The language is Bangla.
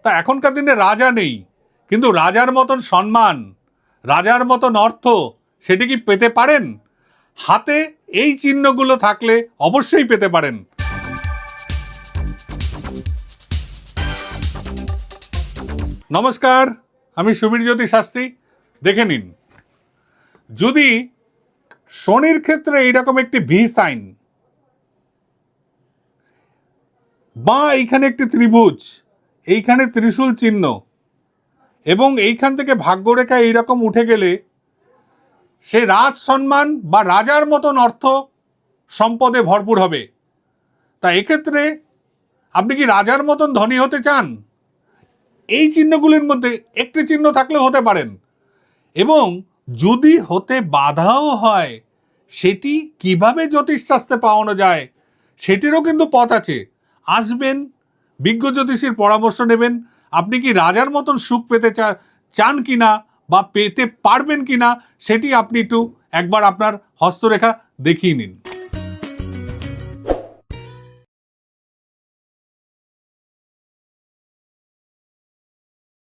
তা এখনকার দিনে রাজা নেই, কিন্তু রাজার মতন সম্মান, রাজার মতন অর্থ সেটি কি পেতে পারেন? হাতে এই চিহ্নগুলো থাকলে অবশ্যই পেতে পারেন। নমস্কার, আমি সুবীর জ্যোতি শাস্ত্রী। দেখে নিন, যদি শনির ক্ষেত্রে এইরকম একটি ভি সাইন বা এইখানে একটি ত্রিভুজ, এইখানে ত্রিশূল চিহ্ন এবং এইখান থেকে ভাগ্যরেখা এইরকম উঠে গেলে সে রাজ সম্মান বা রাজার মতন অর্থ সম্পদে ভরপুর হবে। তা এক্ষেত্রে আপনি কি রাজার মতন ধনী হতে চান? এই চিহ্নগুলির মধ্যে একটি চিহ্ন থাকলেও হতে পারেন, এবং যদি হতে বাধাও হয় সেটি কিভাবে জ্যোতিষশাস্ত্রে পাওয়ানো যায় সেটিরও কিন্তু পথ আছে। আসবেন, বিজ্ঞ জ্যোতিষীর পরামর্শ নেবেন। আপনি কি রাজার মতন সুখ পেতে চান কিনা বা পেতে পারবেন কিনা সেটি আপনি একটু একবার আপনার হস্তরেখা দেখিয়ে নিন।